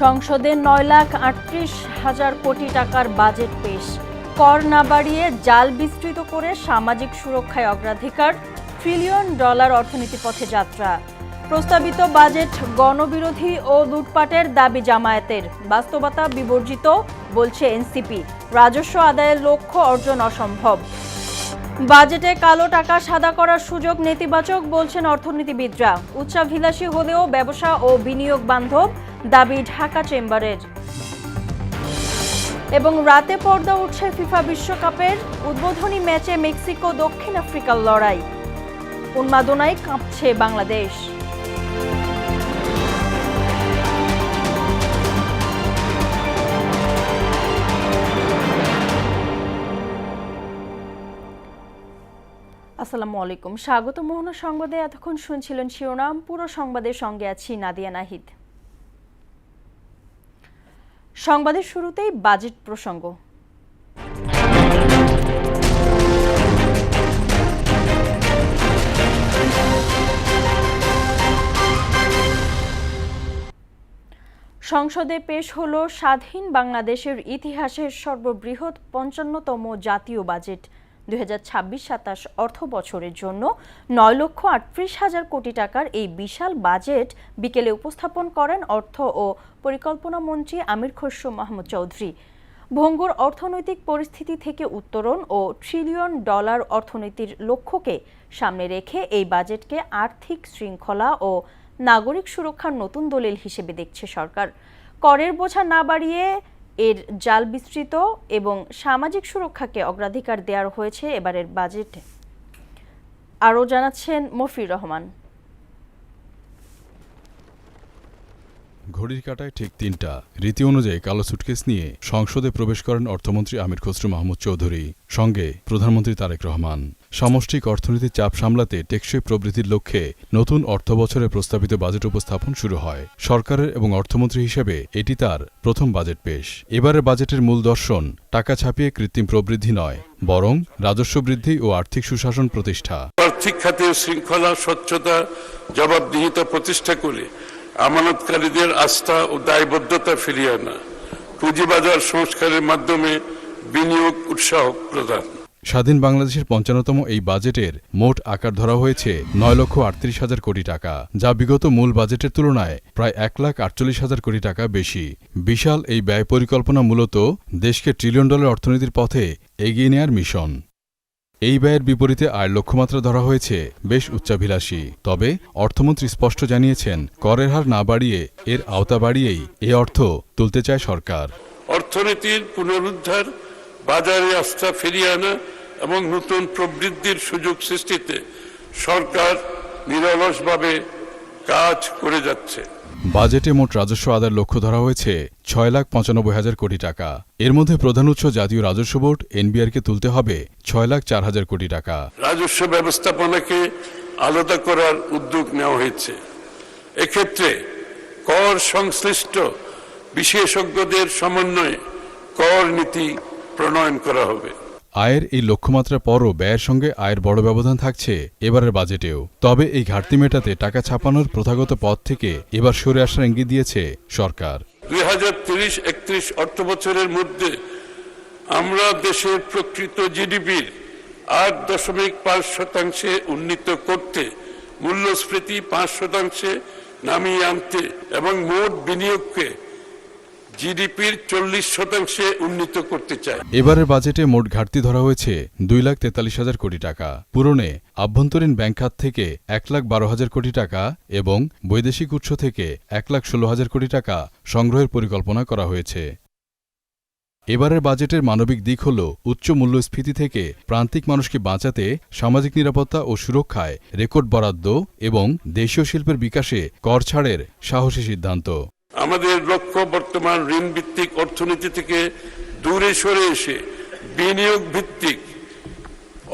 সংসদে 9,38,000 কোটি টাকার বাজেট পেশ। কর না বাড়িয়ে জাল বিস্তৃত করে সামাজিক সুরক্ষায় অগ্রাধিকার, $1 ট্রিলিয়ন অর্থনীতি পথে যাত্রা। প্রস্তাবিত বাজেট গণবিরোধী ও লুটপাটের দাবি জামায়াতের, বাস্তবতা বিবর্জিত বলছে এনসিপি। রাজস্ব আদায়ের লক্ষ্য অর্জন অসম্ভব। বাজেটে কালো টাকা সাদা করার সুযোগ নেতিবাচক বলছেন অর্থনীতিবিদরা। উচ্চাভিলাষী হলেও ব্যবসা ও বিনিয়োগ বান্ধব দাবি ঢাকা চেম্বারের। এবং রাতে পর্দা উঠছে ফিফা বিশ্বকাপের উদ্বোধনী ম্যাচে মেক্সিকো দক্ষিণ আফ্রিকার লড়াই। উন্মাদনায় কাঁপছে বাংলাদেশ। আসসালামু আলাইকুম, স্বাগত মোহনা সংবাদে। এতক্ষণ শুনছিলেন শিরোনাম, পুরো সংবাদের সঙ্গে আছি নাদিয়া নাহিদ। সংবাদের শুরুতেই বাজেট প্রসঙ্গ। সংসদে পেশ হলো স্বাধীন বাংলাদেশের ইতিহাসের সর্ববৃহৎ 55তম জাতীয় বাজেট। 2026-27 অর্থ বছরের জন্য 9,38,000 কোটি টাকার এই বিশাল বাজেট বিকেলে উপস্থাপন করেন অর্থ ও পরিকল্পনা মন্ত্রী আমির খসরু মাহমুদ চৌধুরী। ভঙ্গুর অর্থনৈতিক পরিস্থিতি থেকে উত্তরণ ও $1 ট্রিলিয়ন অর্থনীতির লক্ষ্যকে সামনে রেখে এই বাজেটকে আর্থিক শৃঙ্খলা ও নাগরিক সুরক্ষার নতুন দলিল হিসেবে দেখছে সরকার। করের বোঝা না বাড়িয়ে এর জাল বিস্তৃত এবং সামাজিক সুরক্ষাকে অগ্রাধিকার দেওয়া হয়েছে এবারের বাজেটে। আরও জানাচ্ছেন মফির রহমান। ঘড়ির কাঁটায় ঠিক ৩টা। রীতি অনুযায়ী কালো সুটকেস নিয়ে সংসদে প্রবেশ করেন অর্থমন্ত্রী আমির খসরু মাহমুদ চৌধুরী, সঙ্গে প্রধানমন্ত্রী তারেক রহমান। সামষ্টিক অর্থনীতির চাপ সামলাতে টেকসই প্রবৃদ্ধির লক্ষ্যে নতুন অর্থবছরে প্রস্তাবিত বাজেট উপস্থাপন শুরু হয় সরকারের, এবং অর্থমন্ত্রী হিসেবে এটি তার প্রথম বাজেট পেশ। এবারের বাজেটের মূল দর্শন টাকা ছাপিয়ে কৃত্রিম প্রবৃদ্ধি নয়, বরং রাজস্ব বৃদ্ধি ও আর্থিক সুশাসন প্রতিষ্ঠা। আর্থিক খাতে শৃঙ্খলা, স্বচ্ছতা, জবাবদিহিতা প্রতিষ্ঠা করে আমানতকারীদের আস্থা ও দায়বদ্ধতা ফিরিয়ে আনা, পুঁজিবাজার সংস্কারের মাধ্যমে বিনিয়োগ উৎসাহ প্রদান। স্বাধীন বাংলাদেশের 55তম এই বাজেটের মোট আকার ধরা হয়েছে 9,38,000 কোটি টাকা, যা বিগত মূল বাজেটের তুলনায় প্রায় 1,48,000 কোটি টাকা বেশি। বিশাল এই ব্যয় পরিকল্পনা মূলত দেশকে $1 ট্রিলিয়ন অর্থনীতির পথে এগিয়ে নেয়ার মিশন। এই ব্যয়ের বিপরীতে আয়ের লক্ষ্যমাত্রা ধরা হয়েছে বেশ উচ্চাভিলাষী। তবে অর্থমন্ত্রী স্পষ্ট জানিয়েছেন, করের হার না বাড়িয়ে এর আওতা বাড়িয়েই এ অর্থ তুলতে চায় সরকার। অর্থনীতির পুনরুদ্ধার, বাজারে আস্থা ফিরিয়ে আনা এবং নতুন প্রবৃদ্ধির সুযোগ সৃষ্টিতে সরকার নিরলসভাবে কাজ করে যাচ্ছে। বাজেটে মোট রাজস্ব আদায়ের লক্ষ্য ধরা হয়েছে 6,95,000 কোটি টাকা। এর মধ্যে প্রধান উৎস জাতীয় রাজস্ব বোর্ড এনবিআরকে তুলতে হবে 6,04,000 কোটি টাকা। রাজস্ব ব্যবস্থাপনাকে আলাদা করার উদ্যোগ নেওয়া হয়েছে। এক্ষেত্রে কর সংশ্লিষ্ট বিশেষজ্ঞদের সমন্বয়ে কর নীতি প্রণয়ন করা হবে। আয়ের এই লক্ষ্যমাত্রার পরও ব্যয়ের সঙ্গে আয়ের বড় ব্যবধান থাকছে এবারের বাজেটেও। তবে এই ঘাটতি মেটাতে টাকা ছাপানোর প্রথাগত পথ থেকে এবার সরে আসার ইঙ্গিত দিয়েছে সরকার। 2030-31 অর্থবছরের মধ্যে আমরা দেশের প্রকৃত জিডিপির 8.5% উন্নীত করতে, মূল্যস্ফীতি 5% নামিয়ে আনতে এবং মোট বিনিয়োগকে জিডিপির 40% উন্নীত করতে চায়। এবারের বাজেটে মোট ঘাটতি ধরা হয়েছে 2,43,000 কোটি টাকা। পূরণে আভ্যন্তরীণ ব্যাংক খাত থেকে 1,12,000 কোটি টাকা এবং বৈদেশিক উৎস থেকে 1,16,000 কোটি টাকা সংগ্রহের পরিকল্পনা করা হয়েছে। এবারের বাজেটের মানবিক দিক হল উচ্চ মূল্যস্ফীতি থেকে প্রান্তিক মানুষকে বাঁচাতে সামাজিক নিরাপত্তা ও সুরক্ষায় রেকর্ড বরাদ্দ এবং দেশীয় শিল্পের বিকাশে কর ছাড়ের সাহসী সিদ্ধান্ত। আমাদের লক্ষ্য বর্তমান ঋণ ভিত্তিক অর্থনীতি থেকে দূরে সরে এসে বিনিয়োগ ভিত্তিক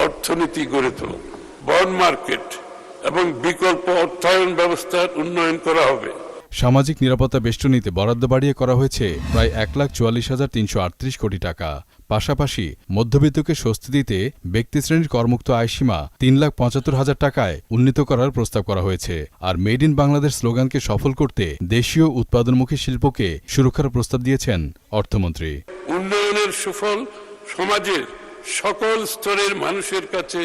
অর্থনীতি গড়ে তোলা। বন্ড মার্কেট এবং বিকল্প অর্থায়ন ব্যবস্থার উন্নয়ন করা হবে। সামাজিক নিরাপত্তা বেষ্টনীতে বরাদ্দ বাড়িয়ে করা হয়েছে প্রায় 1,44,338 কোটি টাকা। পাশাপাশি মধ্যবিত্তকে স্বস্তি দিতে ব্যক্তিশ্রেণীর করমুক্ত আয়সীমা 3,75,000 টাকায় উন্নীত করার প্রস্তাব করা হয়েছে। আর মেড ইন বাংলাদেশ স্লোগানকে সফল করতে দেশীয় উৎপাদনমুখী শিল্পকে সুরক্ষার প্রস্তাব দিয়েছেন অর্থমন্ত্রী। উন্নয়নের সুফল সমাজের সকল স্তরের মানুষের কাছে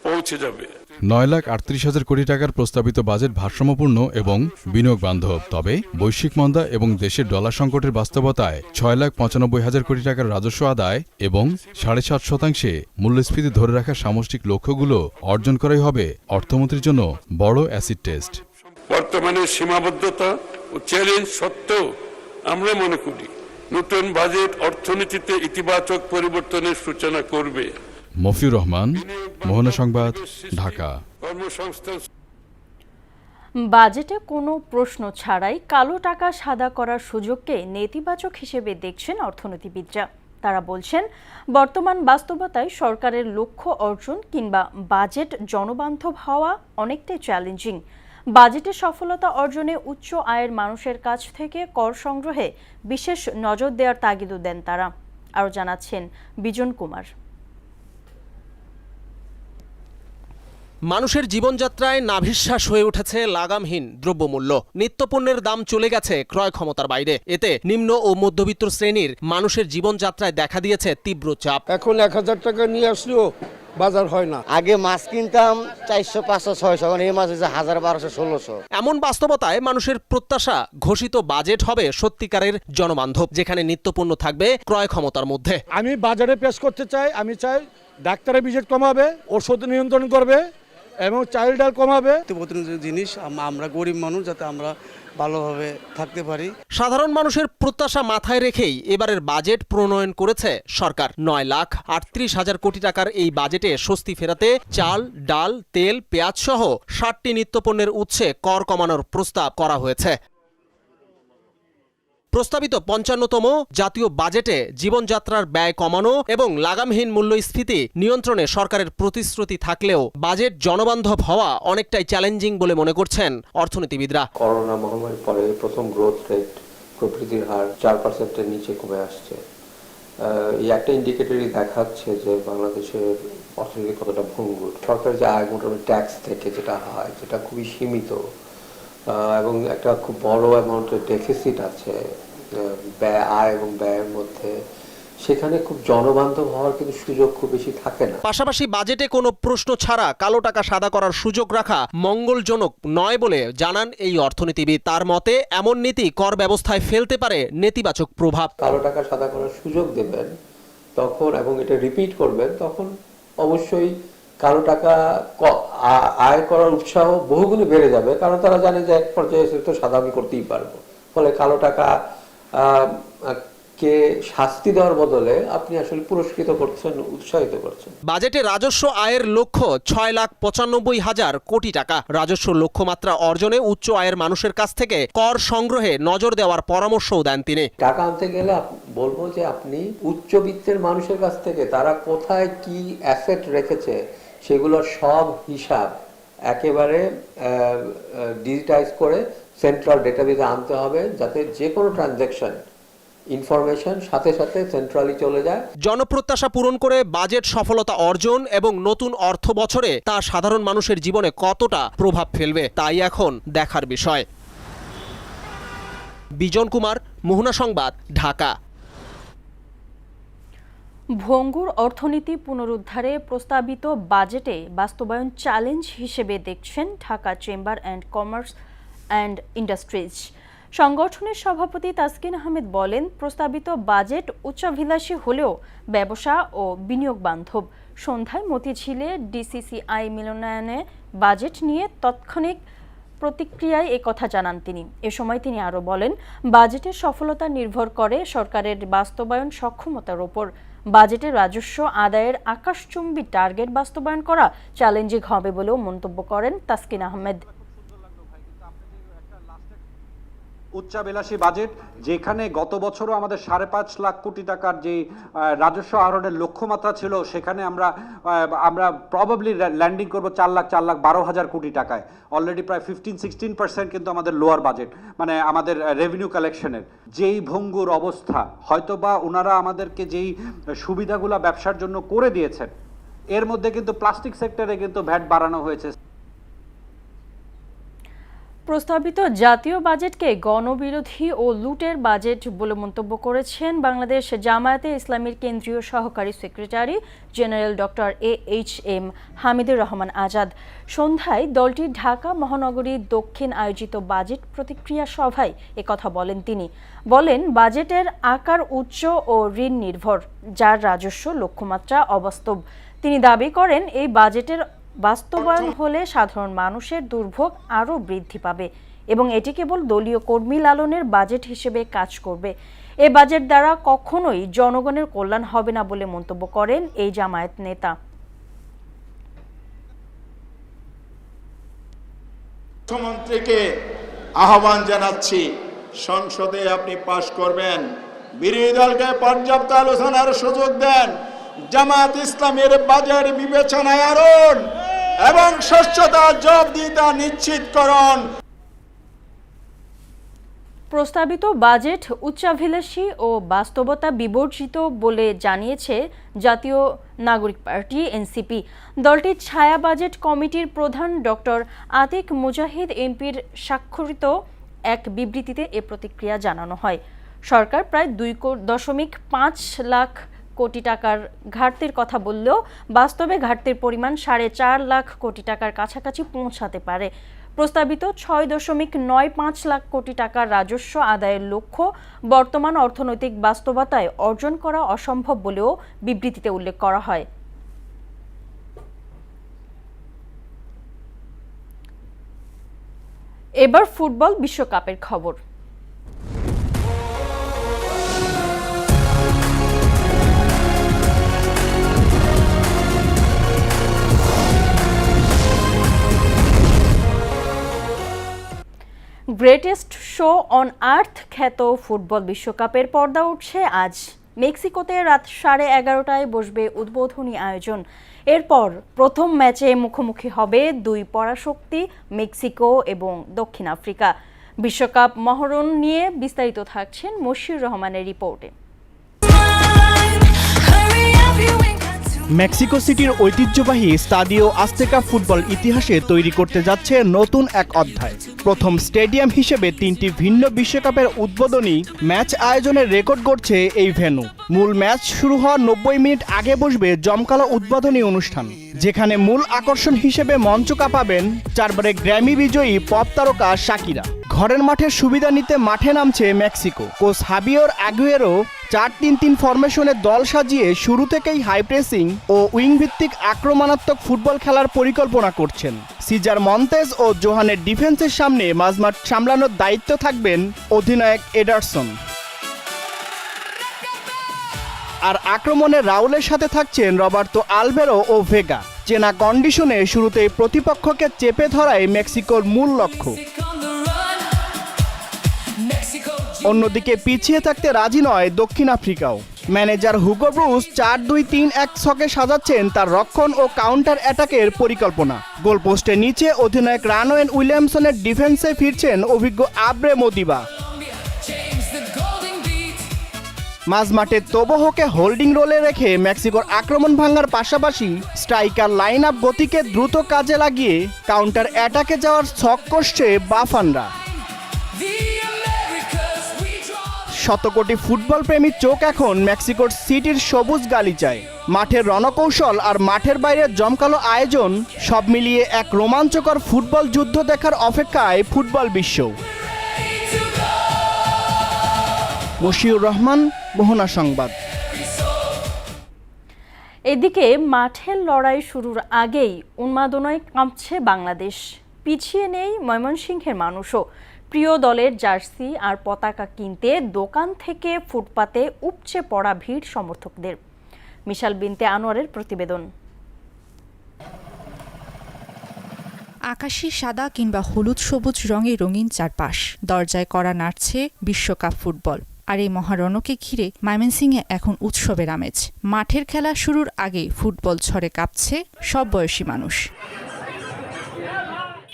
পৌঁছে যাবে। 9,38,000 কোটি টাকার প্রস্তাবিত বাজেট ভারসাম্যপূর্ণ এবং বিনিয়োগ বান্ধব। তবে বৈশ্বিক মন্দা এবং দেশের ডলার সংকটের বাস্তবতায় 6,95,000 কোটি টাকার রাজস্ব আদায় এবং 7.5% মূল্যস্ফীতি ধরে রাখার সামষ্টিক লক্ষ্যগুলো অর্জন করাই হবে অর্থমন্ত্রীর জন্য বড় অ্যাসিড টেস্ট। বর্তমানে সীমাবদ্ধতা ও চ্যালেঞ্জ সত্ত্বেও আমরা মনে করি নতুন বাজেট অর্থনীতিতে ইতিবাচক পরিবর্তনের সূচনা করবে। মফিউর রহমান, মোহনা সংবাদ, ঢাকা। কর্মসংস্থান বাজেটে কোনো প্রশ্ন ছাড়াই কালো টাকা সাদা করার সুযোগকে নেতিবাচক হিসেবে দেখছেন অর্থনীতিবিদরা। তারা বলছেন, বর্তমান বাস্তবতায় সরকারের লক্ষ্য অর্জন কিংবা বাজেট জনবান্ধব হওয়া অনেকটাই চ্যালেঞ্জিং। বাজেটের সফলতা অর্জনে উচ্চ আয়ের মানুষের কাছ থেকে কর সংগ্রহে বিশেষ নজর দেওয়ার তাগিদও দেন তারা। আরও জানাচ্ছেন বিজন কুমার। মানুষের জীবনযাত্রায় নাভিশ্বাস হয়ে উঠেছে লাগামহীন দ্রব্যমূল্য। নিত্যপণ্যের দাম চলে গেছে ক্রয় ক্ষমতার বাইরে। এতে নিম্ন ও মধ্যবিত্ত শ্রেণীর মানুষের জীবনযাত্রায় দেখা দিয়েছে তীব্র চাপ। এখন 1,000 টাকা নিয়ে আসলেও বাজার হয় না। আগে মাছ কিনতাম 400, 500, 600, এখন এই মাছ হচ্ছে 1000, 1200, 1600। এমন বাস্তবতায় মানুষের প্রত্যাশা ঘোষিত বাজেট হবে সত্যিকারের জনবান্ধব, যেখানে নিত্যপণ্য থাকবে ক্রয় ক্ষমতার মধ্যে। আমি বাজারে পেশ করতে চাই, আমি চাই ডাক্তারের ভিজিট কমাবে, ওষুধ নিয়ন্ত্রণ করবে এবং চাইল্ড ডাল কমাবে। জিনিস আমরা গরিব মানুষ যাতে আমরা ভালোভাবে থাকতে পারি। সাধারণ মানুষের প্রত্যাশা মাথায় রেখেই এবারের বাজেট প্রণয়ন করেছে সরকার। 9,38,000 কোটি টাকার এই বাজেটে স্বস্তি ফেরাতে চাল, ডাল, তেল, পেঁয়াজ সহ 60টি নিত্যপণ্যের উৎসে কর কমানোর প্রস্তাব করা হয়েছে। প্রস্তাবিত 55তম জাতীয় বাজেটে জীবনযাত্রার ব্যয় কমানো এবং লাগামহীন মূল্যস্ফীতি নিয়ন্ত্রণে সরকারের প্রতিশ্রুতি থাকলেও বাজেট জনবান্ধব হওয়া অনেকটাই চ্যালেঞ্জিং বলে মনে করছেন অর্থনীতিবিদরা। করোনা মহামারীর পরে প্রথম গ্রোথ রেট প্রবৃদ্ধির হার 4%-এর নিচে কমে আসছে। এই একটা ইন্ডিকেটরই দেখাচ্ছে যে বাংলাদেশের অর্থনীতি কতটা ভঙ্গুর। সরকারের যে আয় মোটামুটি ট্যাক্স থেকে যেটা হয়, যেটা খুবই সীমিত এবং একটা খুব বড় অ্যামাউন্টের ডেফিসিট আছে আয় এবং ব্যয়ের মধ্যে, সেখানে খুব জনবান্ধব হওয়ার কিন্তু সুযোগ খুব বেশি থাকে না। পাশাপাশি বাজেটে কোনো প্রশ্ন ছাড়া কালো টাকা সাদা করার সুযোগ রাখা মঙ্গলজনক নয় বলে জানান এই অর্থনীতিবিদ। তার মতে এমন নীতি কর ব্যবস্থায় ফেলতে পারে নেতিবাচক প্রভাব। কালো টাকা সাদা করার সুযোগ দেবেন তখন এবং এটা রিপিট করবেন, তখন অবশ্যই কালো টাকা আয় করার উৎসাহ বহুগুণে বেড়ে যাবে, কারণ তারা জানে যে এক পর্যায়ে তো সাদা আমি করতেই পারবো। ফলে কালো টাকা কে শাস্তি দেওয়ার বদলে আপনি আসলে পুরস্কৃত করছেন, উৎসাহিত করছেন। বাজেটে রাজস্ব আয়ের লক্ষ্য 6,95,000 কোটি টাকা। রাজস্ব লক্ষ্যমাত্রা অর্জনে উচ্চ আয়ের মানুষের কাছ থেকে কর সংগ্রহে নজর দেওয়ার পরামর্শও দেন তিনি। টাকা আনতে গেলে বলবো যে আপনি উচ্চবিত্তের মানুষের কাছ থেকে তারা কোথায় কি অ্যাসেট রেখেছে সেগুলোর সব হিসাব একেবারে ডিজিটাইজ করে সেন্ট্রাল ডেটাবেজে আনতে হবে, যাতে যে কোনো ট্রানজ্যাকশন ইনফরমেশন সাথে সাথে সেন্ট্রালি চলে যায়। জনপ্রত্যাশা পূরণ করে বাজেট সফলতা অর্জন এবং নতুন অর্থ বছরে তা সাধারণ মানুষের জীবনে কতটা প্রভাব ফেলবে তাই এখন দেখার বিষয়। বিজন কুমার, মোহনা সংবাদ, ঢাকা। ভঙ্গুর অর্থনীতি পুনরুদ্ধারে প্রস্তাবিত বাজেটে বাস্তবায়ন চ্যালেঞ্জ হিসেবে দেখছেন Dhaka chamber and commerce and industries সংগঠনের সভাপতি তাসকিন আহমেদ বলেন, প্রস্তাবিত বাজেট উচ্চাভিলাষী হলেও ব্যবসা ও বিনিয়োগ বান্ধব। সন্ধ্যায় মতিঝিলে ডিসিসিআই মিলনায়নে বাজেট নিয়ে তাৎক্ষণিক প্রতিক্রিয়ায় একথা জানান তিনি। এ সময় তিনি আরও বলেন, বাজেটের সফলতা নির্ভর করে সরকারের বাস্তবায়ন সক্ষমতার ওপর। বাজেটের রাজস্ব আদায়ের আকাশচুম্বী টার্গেট বাস্তবায়ন করা চ্যালেঞ্জিং হবে বলেও মন্তব্য করেন তাসকিন আহমেদ। উচ্চাভিলাষী বাজেট, যেখানে গত বছরও আমাদের 5.5 লাখ কোটি টাকার যে রাজস্ব আহরণের লক্ষ্যমাত্রা ছিল, সেখানে আমরা প্রবাবলি ল্যান্ডিং করব 4,12,000 কোটি টাকায়। অলরেডি প্রায় 15-16% কিন্তু আমাদের লোয়ার বাজেট, মানে আমাদের রেভিনিউ কালেকশনের যেই ভঙ্গুর অবস্থা, হয়তোবা ওনারা আমাদেরকে যেই সুবিধাগুলো ব্যবসার জন্য করে দিয়েছেন, এর মধ্যে কিন্তু প্লাস্টিক সেক্টরে কিন্তু ভ্যাট বাড়ানো হয়েছে। প্রস্তাবিত জাতীয় বাজেটকে গণবিরোধী ও লুটের বাজেট বলে মন্তব্য করেছেন বাংলাদেশ জামায়াতে ইসলামীর কেন্দ্রীয় সহকারী secretary general doctor AHM Hamidur Rahman Azad. সন্ধ্যায় দলটির ঢাকা মহানগরী দক্ষিণ আয়োজিত বাজেট প্রতিক্রিয়া সভায় একথা বলেন তিনি। বলেন, বাজেটের আকার উচ্চ ও ঋণ নির্ভর, যার রাজস্ব লক্ষ্যমাত্রা অবাস্তব। তিনি দাবি করেন, এই বাজেটের বাস্তবায়ন হলে সাধারণ মানুষের দুর্ভোগ আরও বৃদ্ধি পাবে এবং এটি কেবল দলীয় কর্মী লালনের বাজেট হিসেবে কাজ করবে। এ বাজেট দ্বারা কখনোই জনগণের কল্যাণ হবে না বলে মন্তব্য করেন এই জামায়াত নেতা। মুখ্যমন্ত্রীকে আহ্বান জানাচ্ছি, সংসদে আপনি পাশ করবেন, বিরোধী দলকে পর্যাপ্ত আলোচনার সুযোগ দেন, জামায়াত ইসলামের বাজেট বিবেচনায় আনুন এবং স্বচ্ছতা জবাবদিহিতা নিশ্চিত করুন। প্রস্তাবিত বাজেট উচ্চাভিলাষী ও বাস্তবতা বিবর্জিত বলে জানিয়েছে জাতীয় নাগরিক পার্টি NCP। দলটির ছায়া বাজেট কমিটির প্রধান ডক্টর আতিক মুজাহিদ এমপির স্বাক্ষরিত এক বিবৃতিতে এ প্রতিক্রিয়া জানানো হয়। সরকার প্রায় 2.5 লাখ কোটি টাকার ঘাটতির কথা বললেও বাস্তবে ঘাটতির পরিমাণ 4.5 লাখ কোটি টাকার কাছাকাছি পৌঁছাতে পারে। প্রস্তাবিত 6.95 লাখ কোটি টাকার রাজস্ব আদায়ের লক্ষ্য বর্তমান অর্থনৈতিক বাস্তবতায় অর্জন করা অসম্ভব বলেও বিবৃতিতে উল্লেখ করা হয়। এবার ফুটবল বিশ্বকাপের খবর। গ্রেটেস্ট শো অন আর্থ খ্যাত ফুটবল বিশ্বকাপের পর্দা উঠছে আজ। মেক্সিকোতে রাত 11:30টায় বসবে উদ্বোধনী আয়োজন। এরপর প্রথম ম্যাচে মুখোমুখি হবে দুই পরাশক্তি মেক্সিকো এবং দক্ষিণ আফ্রিকা। বিশ্বকাপ মহরণ নিয়ে বিস্তারিত থাকছেন মশিউর রহমানের রিপোর্টে। মেক্সিকো সিটির ঐতিহ্যবাহী স্টাডিও আজতেকা ফুটবল ইতিহাসে তৈরি করতে যাচ্ছে নতুন এক অধ্যায়। প্রথম স্টেডিয়াম হিসেবে 3টি ভিন্ন বিশ্বকাপের উদ্বোধনী ম্যাচ আয়োজনের রেকর্ড গড়ছে এই ভেন্যু। মূল ম্যাচ শুরু হওয়ার 90 মিনিট আগে বসবে জমকালো উদ্বোধনী অনুষ্ঠান, যেখানে মূল আকর্ষণ হিসেবে মঞ্চ কাঁপাবেন 4বারে গ্র্যামি বিজয়ী পপ তারকা শাকিরা। ঘরের মাঠের সুবিধা নিতে মাঠে নামছে মেক্সিকো। কোচ হাবিয়ের আগুয়েরো 4-3-3 ফরমেশনে দল সাজিয়ে শুরু থেকেই হাই প্রেসিং ও উইং ভিত্তিক আক্রমণাত্মক ফুটবল খেলার পরিকল্পনা করছেন। সিজার মন্তেজ ও জোহানের ডিফেন্সের সামনে মাঝমাঠ সামলানোর দায়িত্ব থাকবেন অধিনায়ক এডারসন। আর আক্রমণে রাউলের সাথে থাকছেন রবার্তো আলভেরো ও ভেগা। চেনা কন্ডিশনে শুরুতেই প্রতিপক্ষকে চেপে ধরাই মেক্সিকোর মূল লক্ষ্য। অন্যদিকে পিছিয়ে থাকতে রাজি নয় দক্ষিণ আফ্রিকাও। ম্যানেজার হুগো ব্রুস 4-2-3-1 ছকে সাজাচ্ছেন তার রক্ষণ ও কাউন্টার অ্যাটাকের পরিকল্পনা। গোলপোস্টের নিচে অধিনায়ক রানোয়েন উইলিয়ামসনের ডিফেন্সে ফিরছেন অভিজ্ঞ আব্রে মদিবা। মাঝমাঠে তোবোহোকে হোল্ডিং রোলে রেখে মেক্সিকোর আক্রমণ ভাঙার পাশাপাশি স্ট্রাইকার লাইন আপ গতিকে দ্রুত কাজে লাগিয়ে কাউন্টার অ্যাটাকে যাওয়ার ছক কষছে বাফানরা। শতকোটি ফুটবল প্রেমীর চোখ এখন মেক্সিকোর সিটির সবুজ গালিচায়। মাঠের রণকৌশল আর মাঠের বাইরের জমকালো আয়োজন সব মিলিয়ে এক রোমাঞ্চকর ফুটবল যুদ্ধ দেখার অপেক্ষায় ফুটবল বিশ্ব। মশিউর রহমান, মোহনা সংবাদ। এদিকে মাঠের লড়াই শুরুর আগেই উন্মাদনায় কাঁপছে বাংলাদেশ। পিছিয়ে নেই ময়মনসিংহের মানুষও। প্রিয় দলের জার্সি আর পতাকা কিনতে দোকান থেকে ফুটপাতে উপচে পড়া ভিড় সমর্থকদের। মিশাল বিনতে আনোয়ারের প্রতিবেদন। আকাশি সাদা কিংবা হলুদ সবুজ রঙে রঙিন চারপাশ, দরজায় করা নাড়ছে বিশ্বকাপ ফুটবল। আর এই মহারণকে ঘিরে ময়মনসিংহে এখন উৎসবের আমেজ। মাঠের খেলা শুরুর আগেই ফুটবল ঝড়ে কাঁপছে সব বয়সী মানুষ।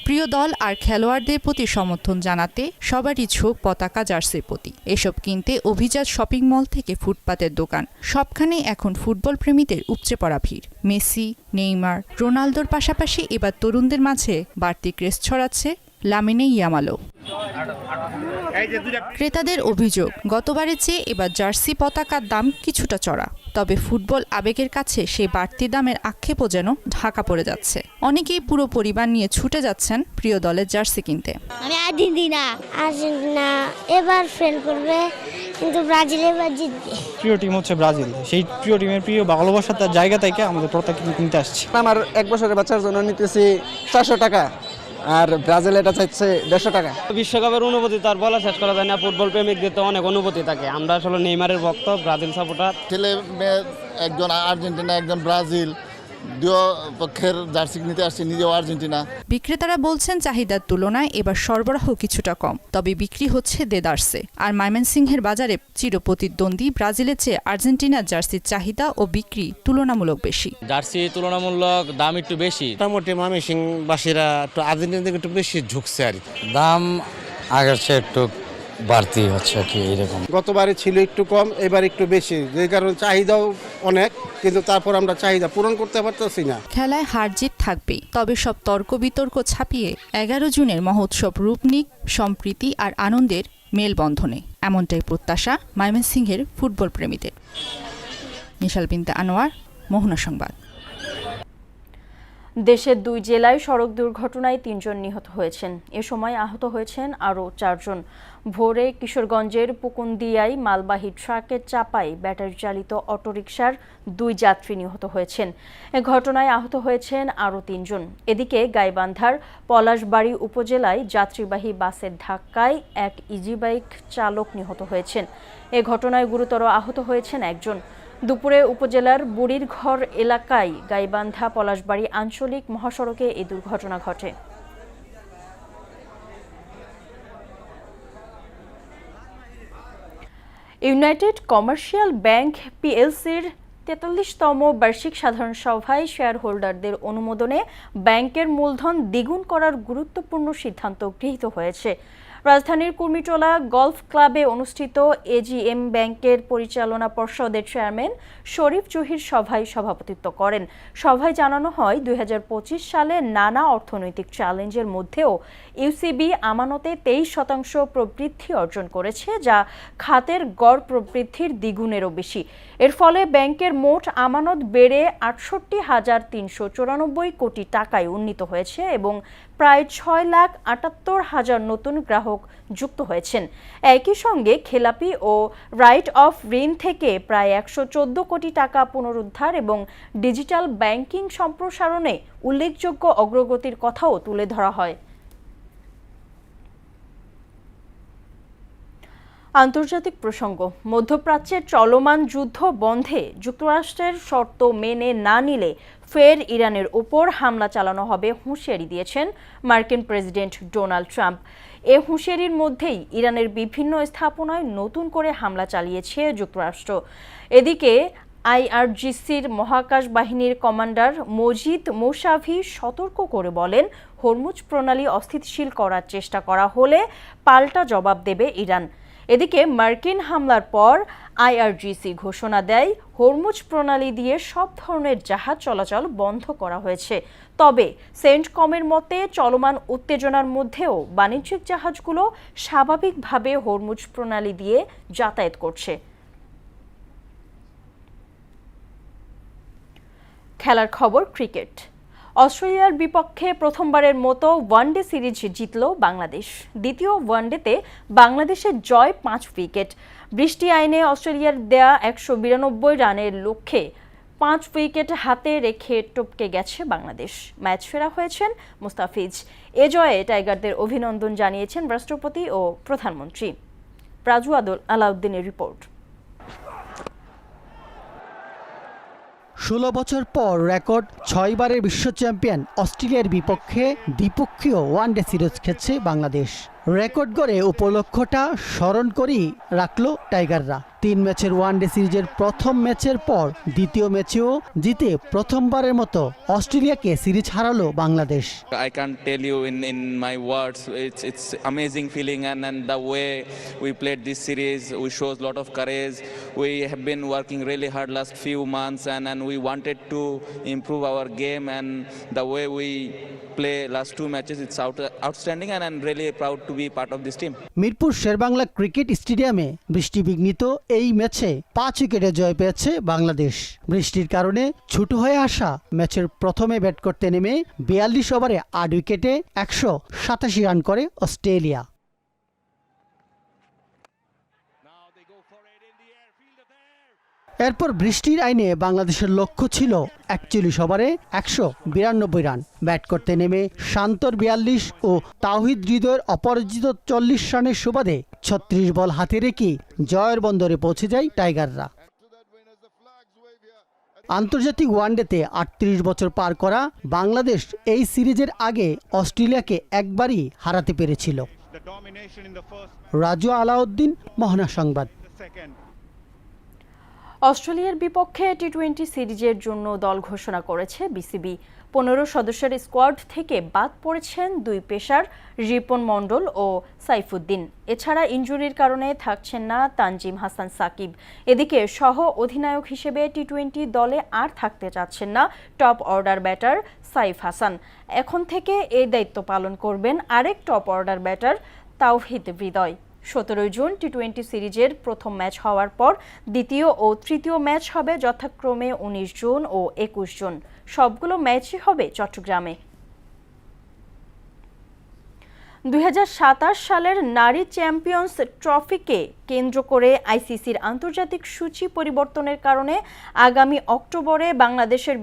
প্রিয় দল আর খেলোয়াড়দের প্রতি সমর্থন জানাতে সবারই ঝোঁক পতাকা জার্সির প্রতি। এসব কিনতে অভিজাত শপিং মল থেকে ফুটপাতের দোকান, সবখানেই এখন ফুটবল প্রেমীদের উপচে পড়া ভিড়। মেসি, নেইমার, রোনালদোর পাশাপাশি এবার তরুণদের মাঝে বাড়তি ক্রেজ ছড়াচ্ছে লামিনে ইয়ামালও। ক্রেতাদের অভিযোগ, গতবারের চেয়ে এবার জার্সি পতাকার দাম কিছুটা চড়া, তবে ফুটবল আবেগের কাছে সেই বাড়তি দামের আক্ষেপও যেন ঢাকা পড়ে যাচ্ছে। অনেকেই পুরো পরিবার নিয়ে ছুটে যাচ্ছেন প্রিয় দলের জার্সি কিনতে। আমি আর্জেন্টিনা এবার ফেল করবে, কিন্তু ব্রাজিল এবার জিতবে। প্রিয় টিম হচ্ছে ব্রাজিল, সেই প্রিয় টিমের প্রিয় ভালোবাসার তার জায়গা থেকে আমাদের পতাকা কিনতে আসছি। আমার 1 বছরের বাচ্চার জন্য নিতেছি 400 টাকা, আর ব্রাজিল এটা চাইছে 150 টাকা। বিশ্বকাপের অনুভূতি তার বলা শেষ করা যায় না। ফুটবল প্রেমিকদের তো অনেক অনুভূতি থাকে। আমরা আসলে নেইমারের ভক্ত, ব্রাজিল সাপোর্টার। ছেলে মেয়ে একজন আর্জেন্টিনা, একজন ব্রাজিল, দুই পক্ষের জার্সি নিতে আসছে, নিজেও আর্জেন্টিনা। বিক্রেতারা বলছেন চাহিদার তুলনায় এবার সরবরাহ কিছুটা কম, তবে বিক্রি হচ্ছে দেদারসে। আর ময়মনসিংহের বাজারে চিরপ্রতিদ্বন্দ্বী ব্রাজিলের চেয়ে আর্জেন্টিনার জার্সির চাহিদা ও বিক্রি তুলনামূলক বেশি। জার্সি তুলনামূলক দাম একটু বেশি। মোটামুটি ময়মনসিংহবাসীরা একটু আর্জেন্টিনা থেকে একটু বেশি ঝুঁকছে আর দাম আগের চেয়ে একটু বাড়তি হচ্ছে কি এরকম। গতবারে ছিল একটু কম, এবার একটু বেশি, যে কারণে চাহিদাও অনেক, কিন্তু তারপর আমরা চাহিদা পূরণ করতে পারতেছি না। খেলায় হার জিত থাকবেই, তবে সব তর্ক বিতর্ক ছাপিয়ে 11 জুনের মহোৎসব রূপ নিক সম্প্রীতি আর আনন্দের মেলবন্ধনে, এমনটাই প্রত্যাশা ময়মনসিংহের ফুটবল প্রেমীদের। নিশাল বিনতে আনোয়ার, মোহনা সংবাদ। দেশের 2 জেলায় সড়ক দুর্ঘটনায় 3 জন নিহত হয়েছেন। এ সময় আহত হয়েছেন আরও 4 জন। ভোরে কিশোরগঞ্জের পুকুন্দিয়ায় মালবাহী ট্রাকের চাপায় ব্যাটারি চালিত অটোরিকশার 2 যাত্রী নিহত হয়েছেন। এ ঘটনায় আহত হয়েছেন আরও 3 জন। এদিকে গাইবান্ধার পলাশবাড়ী উপজেলায় যাত্রীবাহী বাসের ধাক্কায় এক ইজিবাইক চালক নিহত হয়েছেন। এ ঘটনায় গুরুতর আহত হয়েছেন একজন। দুপুরে উপজেলার বুড়িরঘর এলাকায় গাইবান্ধা পলাশবাড়ী আঞ্চলিক মহাসড়কে এই দুর্ঘটনা ঘটে। ইউনাইটেড কমার্শিয়াল ব্যাংক পিএলসির 43তম বার্ষিক সাধারণ সভায় শেয়ার হোল্ডারদের অনুমোদনে ব্যাংকের মূলধন দ্বিগুণ করার গুরুত্বপূর্ণ সিদ্ধান্ত গৃহীত হয়েছে। রাজধানীর কুর্মিটোলা গলফ ক্লাবে অনুষ্ঠিত এজিএম ব্যাংকের পরিচালনা পর্ষদের চেয়ারম্যান শরীফ জহির সভায় সভাপতিত্ব করেন। সভায় জানানো হয় 2025 সালে নানা অর্থনৈতিক চ্যালেঞ্জের মধ্যেও ইউসিবি আমানতে 23% প্রবৃদ্ধি অর্জন করেছে, যা খাতের গড় প্রবৃদ্ধির দ্বিগুণেরও বেশি। এর ফলে ব্যাংকের মোট আমানত বেড়ে 68,394 কোটি টাকায় উন্নীত হয়েছে এবং প্রায় 6,78,000 নতুন গ্রাহক যুক্ত হয়েছেন। একই সঙ্গে খেলাপি ও রাইট অফ ঋণ থেকে প্রায় 114 কোটি টাকা পুনরুদ্ধার এবং ডিজিটাল ব্যাংকিং সম্প্রসারণে উল্লেখযোগ্য অগ্রগতির কথাও তুলে ধরা হয়। আন্তর্জাতিক প্রসঙ্গ, মধ্যপ্রাচ্যের চলমান যুদ্ধ বন্ধে যুক্তরাষ্ট্রের শর্ত মেনে না নিলে ফের ইরানের ওপর হামলা চালানো হবে হুঁশিয়ারি দিয়েছেন মার্কিন প্রেসিডেন্ট ডোনাল্ড ট্রাম্প। এ হুঁশিয়ারির মধ্যেই ইরানের বিভিন্ন স্থাপনায় নতুন করে হামলা চালিয়েছে যুক্তরাষ্ট্র। এদিকে আইআরজিসির মহাকাশ বাহিনীর কমান্ডার মজিদ মোশাভি সতর্ক করে বলেন, হরমুজ প্রণালী অস্থিতিশীল করার চেষ্টা করা হলে পাল্টা জবাব দেবে ইরান। এদিকে মার্কিন হামলার পর আইআরজিসি ঘোষণা দেয় হরমুজ প্রণালী দিয়ে সব ধরনের জাহাজ চলাচল বন্ধ করা হয়েছে। তবে সেন্টকমের মতে চলমান উত্তেজনার মধ্যেও বাণিজ্যিক জাহাজগুলো স্বাভাবিকভাবে হরমুজ প্রণালী দিয়ে যাতায়াত করছে। খেলার খবর, ক্রিকেট। অস্ট্রেলিয়ার বিপক্ষে প্রথমবারের মতো ওয়ানডে সিরিজ জিতল বাংলাদেশ। দ্বিতীয় ওয়ানডেতে বাংলাদেশের জয় 5 উইকেট। বৃষ্টি আইনে অস্ট্রেলিয়ার দেয়া 192 রানের লক্ষ্যে 5 উইকেট হাতে রেখে টপকে গেছে বাংলাদেশ। ম্যাচ ফেরা হয়েছেন মুস্তাফিজ। এ জয়ে টাইগারদের অভিনন্দন জানিয়েছেন রাষ্ট্রপতি ও প্রধানমন্ত্রী। রাজু আলাউদ্দিনের রিপোর্ট। 16 বছর পর রেকর্ড 6 বারের বিশ্ব চ্যাম্পিয়ন অস্ট্রেলিয়ার বিপক্ষে দ্বিপক্ষীয় ওয়ানডে সিরিজ খেলছে বাংলাদেশ। রেকর্ড গড়ে উপলক্ষটা স্মরণ করেই রাখলো টাইগাররা। 3 ম্যাচের ওয়ানডে সিরিজের প্রথম ম্যাচের পর দ্বিতীয় ম্যাচেও জিতে প্রথমবারের মতো অস্ট্রেলিয়াকে সিরিজ হারালো Bangladesh. I can't tell you in my words. It's amazing feeling, and the way we played this series, we shows a lot of courage. We have been working really hard last few months, and we wanted to improve our game, and the way we play last 2 matches, it's outstanding, and I'm really proud to be part of this team. Mirpur Sher-e-Bangla cricket স্টেডিয়ামে বৃষ্টিবিঘ্নিত এই ম্যাচে 5 উইকেটে জয় পেয়েছে বাংলাদেশ। বৃষ্টির কারণে ছোট হয়ে আসা ম্যাচের প্রথমে ব্যাট করতে নেমে 42 ওভারে 8 উইকেটে 187 রান করে অস্ট্রেলিয়া। এরপর বৃষ্টির আইনে বাংলাদেশের লক্ষ্য ছিল 41 ওভারে 192 রান। ব্যাট করতে নেমে শান্তর 42 ও তাওহিদ হৃদয়ের অপরাজিত 40 রানের সুবাদে 36 বল হাতে রেখে জয়ের বন্দরে পৌঁছে যায় টাইগাররা। আন্তর্জাতিক ওয়ানডেতে 38 বছর পার করা বাংলাদেশ এই সিরিজের আগে অস্ট্রেলিয়াকে একবারই হারাতে পেরেছিল। রাজু আলাউদ্দিন, মোহনা সংবাদ। অস্ট্রেলিয়ার বিপক্ষে টি-20 সিরিজের জন্য দল ঘোষণা করেছে বিসিবি। 15 সদস্যের স্কোয়াড থেকে বাদ পড়েছেন 2 পেসার রিপন মণ্ডল ও সাইফুদ্দিন। এছাড়া ইনজুরির কারণে থাকছেন না তানজিম হাসান সাকিব। এদিকে সহ অধিনায়ক হিসেবে টি-20 দলে আর থাকতে চাচ্ছেন না top order batter Saif Hasan. এখন থেকে এই দায়িত্ব পালন করবেন আরেক top order batter Towhid Hridoy. 17 June টি-20 সিরিজের প্রথম ম্যাচ হওয়ার পর দ্বিতীয় ও তৃতীয় ম্যাচ হবে যথাক্রমে 19 জুন ও 21 জুন। সবগুলো ম্যাচই হবে চট্টগ্রামে। 2027 সালের নারী চ্যাম্পিয়ন্স ট্রফিকে কেন্দ্র করে আইসিসির আন্তর্জাতিক সূচি পরিবর্তনের কারণে আগামী অক্টোবরে বাংলাদেশের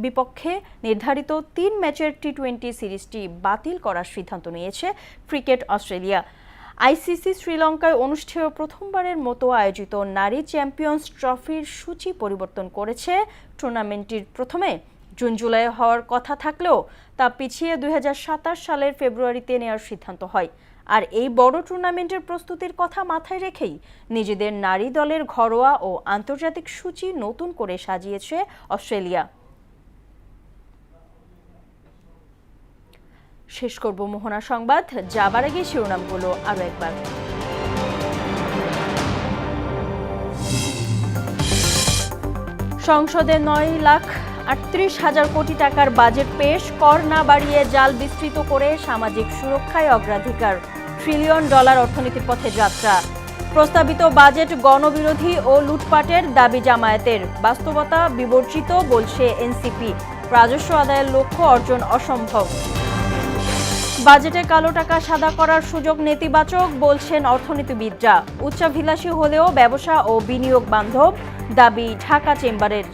বিপক্ষে নির্ধারিত 3 ম্যাচের টি-20 সিরিজটি বাতিল করার সিদ্ধান্ত নিয়েছে ক্রিকেট অস্ট্রেলিয়া। আইসিসি শ্রীলঙ্কায় অনুষ্ঠেয় প্রথমবারের মতো আয়োজিত নারী চ্যাম্পিয়ন্স ট্রফির সূচি পরিবর্তন করেছে। টুর্নামেন্টটির প্রথমে জুন-জুলাই হওয়ার কথা থাকলেও তা পিছিয়ে 2027 সালের ফেব্রুয়ারিতে নেওয়ার সিদ্ধান্ত হয়। আর এই বড় টুর্নামেন্টের প্রস্তুতির কথা মাথায় রেখেই নিজেদের নারী দলের ঘরোয়া ও আন্তর্জাতিক সূচি নতুন করে সাজিয়েছে অস্ট্রেলিয়া। শেষ করব মোহনা সংবাদ, যাবার আগে শিরোনামগুলো আরো একবার। সংসদে 9,38,000 কোটি টাকার বাজেট পেশ, কর না বাড়িয়ে জাল বিস্তৃত করে সামাজিক সুরক্ষায় অগ্রাধিকার, $1 ট্রিলিয়ন অর্থনীতির পথে যাত্রা। প্রস্তাবিত বাজেট গণবিরোধী ও লুটপাটের দাবি জামায়াতের, বাস্তবতা বিবর্জিত বলছে এনসিপি, রাজস্ব আদায়ের লক্ষ্য অর্জন অসম্ভব। বাজেটে কালো টাকা সাদা করার সুযোগ নেতিবাচক বলছেন অর্থনীতিবিদরা, উচ্চাভিলাষী হলেও ব্যবসা ও বিনিয়োগ বান্ধব দাবি ঢাকা চেম্বারের।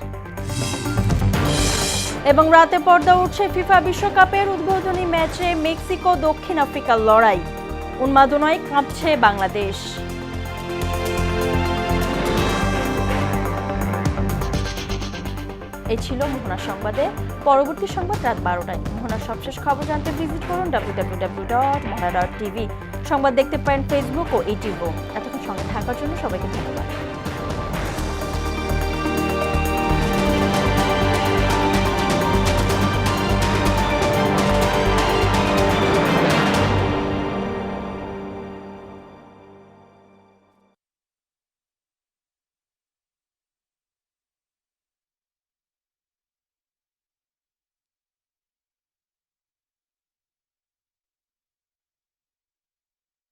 এবং রাতে পর্দা উঠছে ফিফা বিশ্বকাপের উদ্বোধনী ম্যাচে মেক্সিকো দক্ষিণ আফ্রিকার লড়াই, উন্মাদনায় কাঁপছে বাংলাদেশ। এই ছিল মোহনা সংবাদে। পরবর্তী সংবাদ রাত 12টায়। মোহনার সবশেষ খবর জানতে ভিজিট করুন www.mohana.tv। সংবাদ দেখতে পারেন ফেসবুক ও ইউটিউবও। এতক্ষণ সঙ্গে থাকার জন্য সবাইকে ধন্যবাদ।